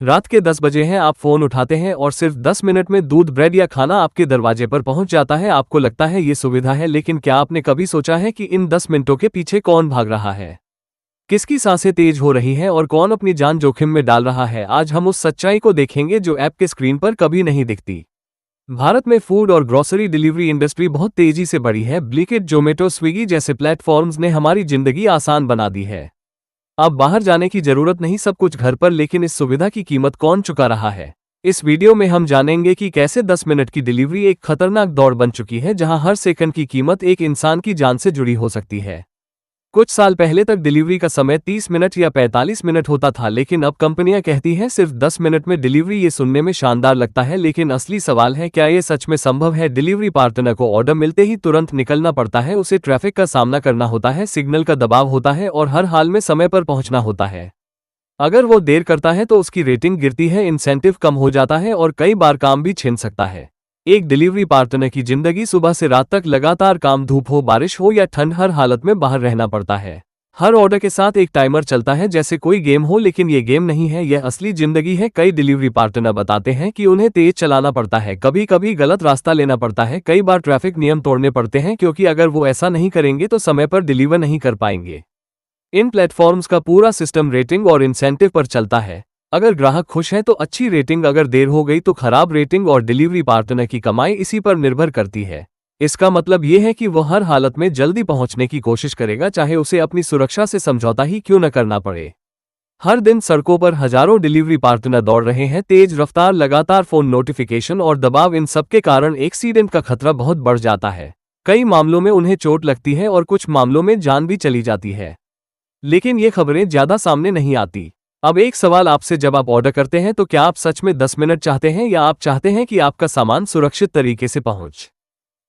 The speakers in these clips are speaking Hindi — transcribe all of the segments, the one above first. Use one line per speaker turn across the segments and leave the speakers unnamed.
रात के 10 बजे हैं, आप फोन उठाते हैं और सिर्फ 10 मिनट में दूध, ब्रेड या खाना आपके दरवाजे पर पहुंच जाता है। आपको लगता है ये सुविधा है, लेकिन क्या आपने कभी सोचा है कि इन 10 मिनटों के पीछे कौन भाग रहा है, किसकी सांसें तेज हो रही हैं और कौन अपनी जान जोखिम में डाल रहा है? आज हम उस सच्चाई को देखेंगे जो ऐप के स्क्रीन पर कभी नहीं दिखती। भारत में फूड और ग्रोसरी डिलीवरी इंडस्ट्री बहुत तेजी से बढ़ी है। ब्लिंकिट, जोमेटो, स्विगी जैसे प्लेटफॉर्म्स ने हमारी जिंदगी आसान बना दी है। अब बाहर जाने की जरूरत नहीं, सब कुछ घर पर। लेकिन इस सुविधा की कीमत कौन चुका रहा है? इस वीडियो में हम जानेंगे कि कैसे 10 मिनट की डिलीवरी एक खतरनाक दौड़ बन चुकी है, जहां हर सेकंड की कीमत एक इंसान की जान से जुड़ी हो सकती है। कुछ साल पहले तक डिलीवरी का समय 30 मिनट या 45 मिनट होता था, लेकिन अब कंपनियां कहती हैं सिर्फ 10 मिनट में डिलीवरी। ये सुनने में शानदार लगता है, लेकिन असली सवाल है, क्या ये सच में संभव है? डिलीवरी पार्टनर को ऑर्डर मिलते ही तुरंत निकलना पड़ता है, उसे ट्रैफिक का सामना करना होता है, सिग्नल का दबाव होता है और हर हाल में समय पर पहुंचना होता है। अगर वो देर करता है तो उसकी रेटिंग गिरती है, इंसेंटिव कम हो जाता है और कई बार काम भी छिन सकता है। एक डिलीवरी पार्टनर की जिंदगी सुबह से रात तक लगातार काम, धूप हो, बारिश हो या ठंड, हर हालत में बाहर रहना पड़ता है। हर ऑर्डर के साथ एक टाइमर चलता है, जैसे कोई गेम हो, लेकिन ये गेम नहीं है, यह असली जिंदगी है। कई डिलीवरी पार्टनर बताते हैं कि उन्हें तेज चलाना पड़ता है, कभी कभी गलत रास्ता लेना पड़ता है, कई बार ट्रैफिक नियम तोड़ने पड़ते हैं, क्योंकि अगर वो ऐसा नहीं करेंगे तो समय पर डिलीवर नहीं कर पाएंगे। इन प्लेटफॉर्म्स का पूरा सिस्टम रेटिंग और इंसेंटिव पर चलता है। अगर ग्राहक खुश है तो अच्छी रेटिंग, अगर देर हो गई तो खराब रेटिंग, और डिलीवरी पार्टनर की कमाई इसी पर निर्भर करती है। इसका मतलब यह है कि वह हर हालत में जल्दी पहुंचने की कोशिश करेगा, चाहे उसे अपनी सुरक्षा से समझौता ही क्यों न करना पड़े। हर दिन सड़कों पर हजारों डिलीवरी पार्टनर दौड़ रहे हैं, तेज रफ्तार, लगातार फोन नोटिफिकेशन और दबाव, इन सब के कारण एक्सीडेंट का खतरा बहुत बढ़ जाता है। कई मामलों में उन्हें चोट लगती है और कुछ मामलों में जान भी चली जाती है, लेकिन ये खबरें ज्यादा सामने नहीं आती। अब एक सवाल आपसे, जब आप ऑर्डर करते हैं तो क्या आप सच में 10 मिनट चाहते हैं, या आप चाहते हैं कि आपका सामान सुरक्षित तरीके से पहुंच?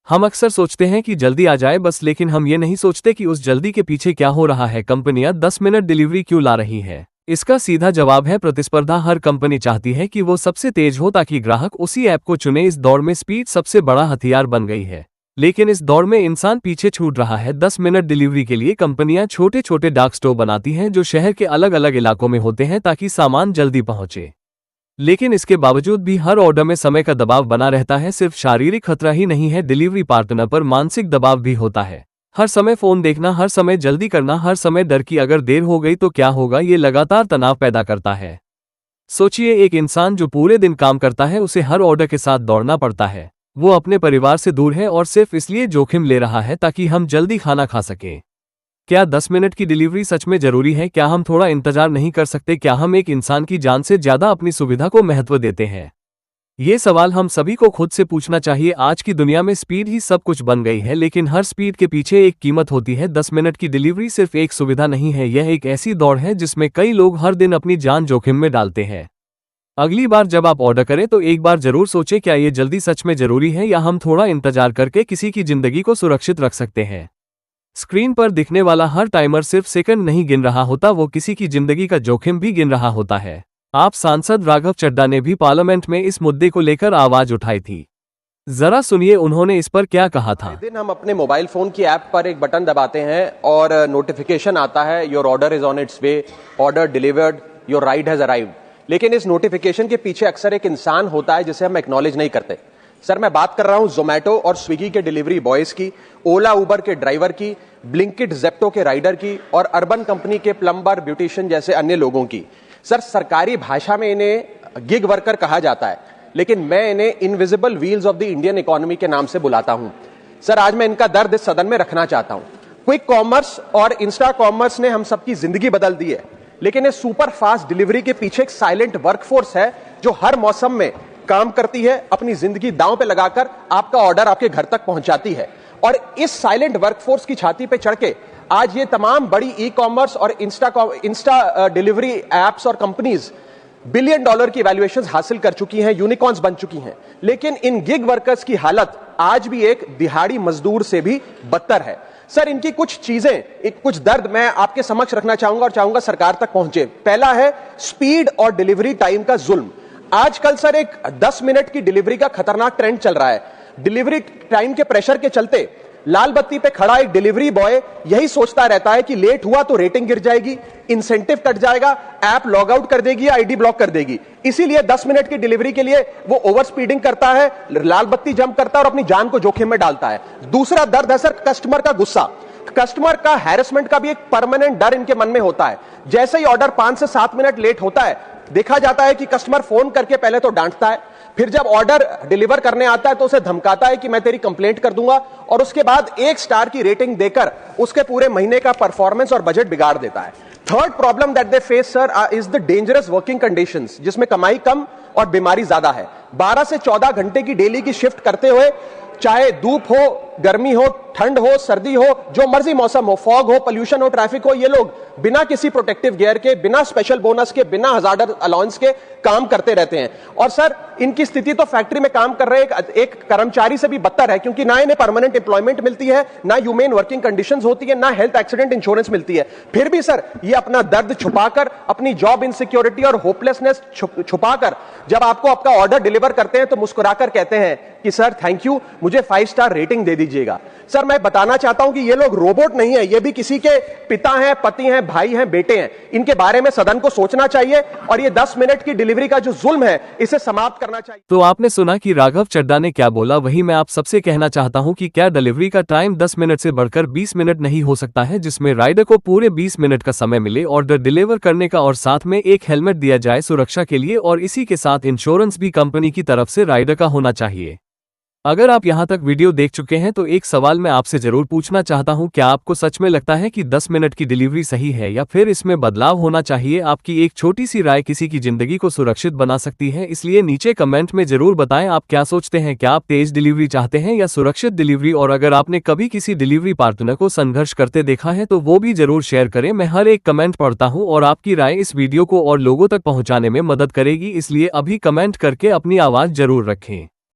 हम अक्सर सोचते हैं कि जल्दी आ जाए बस, लेकिन हम ये नहीं सोचते कि उस जल्दी के पीछे क्या हो रहा है। कंपनियां 10 मिनट डिलीवरी क्यों ला रही है? इसका सीधा जवाब है प्रतिस्पर्धा। हर कंपनी चाहती है कि वो सबसे तेज हो ताकि ग्राहक उसी ऐप को चुने। इस दौड़ में स्पीड सबसे बड़ा हथियार बन गई है, लेकिन इस दौड़ में इंसान पीछे छूट रहा है। 10 मिनट डिलीवरी के लिए कंपनियां छोटे छोटे डार्क स्टोर बनाती हैं, जो शहर के अलग अलग इलाकों में होते हैं, ताकि सामान जल्दी पहुंचे। लेकिन इसके बावजूद भी हर ऑर्डर में समय का दबाव बना रहता है। सिर्फ शारीरिक खतरा ही नहीं है, डिलीवरी पार्टनर पर मानसिक दबाव भी होता है। हर समय फोन देखना, हर समय जल्दी करना, हर समय डर कि अगर देर हो गई तो क्या होगा। ये लगातार तनाव पैदा करता है। सोचिए, एक इंसान जो पूरे दिन काम करता है, उसे हर ऑर्डर के साथ दौड़ना पड़ता है। वो अपने परिवार से दूर है और सिर्फ इसलिए जोखिम ले रहा है ताकि हम जल्दी खाना खा सकें। क्या 10 मिनट की डिलीवरी सच में जरूरी है? क्या हम थोड़ा इंतजार नहीं कर सकते? क्या हम एक इंसान की जान से ज्यादा अपनी सुविधा को महत्व देते हैं? ये सवाल हम सभी को खुद से पूछना चाहिए। आज की दुनिया में स्पीड ही सब कुछ बन गई है, लेकिन हर स्पीड के पीछे एक कीमत होती है। 10 मिनट की डिलीवरी सिर्फ एक सुविधा नहीं है, यह एक ऐसी दौड़ है जिसमें कई लोग हर दिन अपनी जान जोखिम में डालते हैं। अगली बार जब आप ऑर्डर करें तो एक बार जरूर सोचें, क्या ये जल्दी सच में जरूरी है, या हम थोड़ा इंतजार करके किसी की जिंदगी को सुरक्षित रख सकते हैं। स्क्रीन पर दिखने वाला हर टाइमर सिर्फ सेकंड नहीं गिन रहा होता, वो किसी की जिंदगी का जोखिम भी गिन रहा होता है। आप सांसद राघव चड्ढा ने भी पार्लियामेंट में इस मुद्दे को लेकर आवाज उठाई थी। जरा सुनिए उन्होंने इस पर क्या कहा था।
दिन हम अपने मोबाइल फोन की ऐप पर एक बटन दबाते हैं और नोटिफिकेशन आता है, your order is on it's way, order delivered, your ride has arrived. लेकिन इस नोटिफिकेशन के पीछे अक्सर एक इंसान होता है जिसे हम एक्नॉलेज नहीं करते। सर, मैं बात कर रहा हूं जोमेटो और स्विगी के डिलीवरी बॉयज की, ओला उबर के ड्राइवर की, ब्लिंकिट जेप्टो के राइडर की और अर्बन कंपनी के प्लम्बर, ब्यूटिशियन जैसे अन्य लोगों की। सर, सरकारी भाषा में इन्हें गिग वर्कर कहा जाता है, लेकिन मैं इन्हें invisible wheels of the Indian economy के नाम से बुलाता हूं। सर, आज मैं इनका दर्द इस सदन में रखना चाहता हूं। क्विक कॉमर्स और इंस्टा कॉमर्स ने हम सबकी जिंदगी बदल दी है, लेकिन इस सुपर फास्ट डिलीवरी के पीछे एक साइलेंट वर्कफोर्स है जो हर मौसम में काम करती है, अपनी जिंदगी दांव पे लगाकर आपका ऑर्डर आपके घर तक पहुंचाती है। और इस साइलेंट वर्कफोर्स की छाती पे चढ़ के आज ये तमाम बड़ी ई कॉमर्स और इंस्टा डिलीवरी एप्स और कंपनीज $1 बिलियन की वैल्यूएशंस हासिल कर चुकी हैं, यूनिकॉर्न्स बन चुकी हैं। लेकिन इन गिग वर्कर्स की हालत आज भी एक दिहाड़ी मजदूर से भी बदतर है। सर, इनकी कुछ चीजें, कुछ दर्द मैं आपके समक्ष रखना चाहूंगा और चाहूंगा सरकार तक पहुंचे। पहला है स्पीड और डिलीवरी टाइम का जुल्म। आजकल सर एक 10 मिनट की डिलीवरी का खतरनाक ट्रेंड चल रहा है। डिलीवरी टाइम के प्रेशर के चलते लाल बत्ती पे खड़ा एक डिलीवरी बॉय यही सोचता रहता है कि लेट हुआ तो रेटिंग गिर जाएगी, इंसेंटिव कट जाएगा, ऐप लॉग आउट कर देगी, आईडी ब्लॉक कर देगी। इसीलिए 10 मिनट की डिलीवरी के लिए वो ओवर स्पीडिंग करता है, लाल बत्ती जंप करता है और अपनी जान को जोखिम में डालता है। दूसरा दर्द है सर कस्टमर का गुस्सा। कस्टमर का हैरेसमेंट का भी एक परमानेंट डर इनके मन में होता है। जैसे ही ऑर्डर 5 से 7 मिनट लेट होता है, देखा जाता है कि कस्टमर फोन करके पहले तो डांटता है, फिर जब ऑर्डर डिलीवर करने आता है तो उसे धमकाता है कि मैं तेरी कंप्लेंट कर दूंगा, और उसके बाद 1 स्टार की रेटिंग देकर उसके पूरे महीने का परफॉर्मेंस और बजट बिगाड़ देता है। Third problem that they face sir is the dangerous working conditions, जिसमें कमाई कम और बीमारी ज्यादा है। 12 से 14 घंटे की डेली की शिफ्ट करते हुए, चाहे धूप हो, गर्मी हो, ठंड हो, सर्दी हो, जो मर्जी मौसम हो, फॉग हो, पोल्यूशन हो, ट्रैफिक हो, ये लोग बिना किसी प्रोटेक्टिव गियर के, बिना स्पेशल बोनस के, बिना हजार्डर अलाउंस के काम करते रहते हैं। और सर इनकी स्थिति तो फैक्ट्री में काम कर रहे एक कर्मचारी से भी बदतर है, क्योंकि ना इन्हें परमानेंट एम्प्लॉयमेंट मिलती है, ना ह्यूमेन वर्किंग कंडीशंस होती है, ना हेल्थ एक्सीडेंट इंश्योरेंस मिलती है। फिर भी सर ये अपना दर्द छुपाकर, अपनी जॉब इनसिक्योरिटी और होपलेसनेस छुपाकर जब आपको आपका ऑर्डर डिलीवर करते हैं तो मुस्कुराकर कहते हैं कि सर थैंक यू, मुझे 5 स्टार रेटिंग दे दीजिएगा। सर मैं बताना चाहता हूं कि ये लोग रोबोट नहीं है, ये भी किसी के पिता हैं, पति हैं, भाई हैं, बेटे हैं। इनके बारे में सदन को सोचना चाहिए और ये 10 मिनट की डिलीवरी का जो जुल्म है इसे समाप्त करना चाहिए।
तो आपने सुना कि राघव चड्ढा ने क्या बोला, वही मैं आप सबसे कहना चाहता हूं कि क्या डिलीवरी का टाइम 10 मिनट से बढ़कर 20 मिनट नहीं हो सकता है, जिसमें राइडर को पूरे 20 मिनट का समय मिले ऑर्डर डिलीवर करने का, और साथ में एक हेलमेट दिया जाए सुरक्षा के लिए, और इसी के साथ इंश्योरेंस भी कंपनी की तरफ से राइडर का होना चाहिए। अगर आप यहां तक वीडियो देख चुके हैं तो एक सवाल मैं आपसे जरूर पूछना चाहता हूं, क्या आपको सच में लगता है कि 10 मिनट की डिलीवरी सही है या फिर इसमें बदलाव होना चाहिए? आपकी एक छोटी सी राय किसी की जिंदगी को सुरक्षित बना सकती है, इसलिए नीचे कमेंट में जरूर बताएं आप क्या सोचते हैं। क्या आप तेज डिलीवरी चाहते हैं या सुरक्षित डिलीवरी? और अगर आपने कभी किसी डिलीवरी पार्टनर को संघर्ष करते देखा है तो वो भी जरूर शेयर करें। मैं हर एक कमेंट पढ़ता हूँ और आपकी राय इस वीडियो को और लोगों तक पहुँचाने में मदद करेगी, इसलिए अभी कमेंट करके अपनी आवाज जरूर रखें।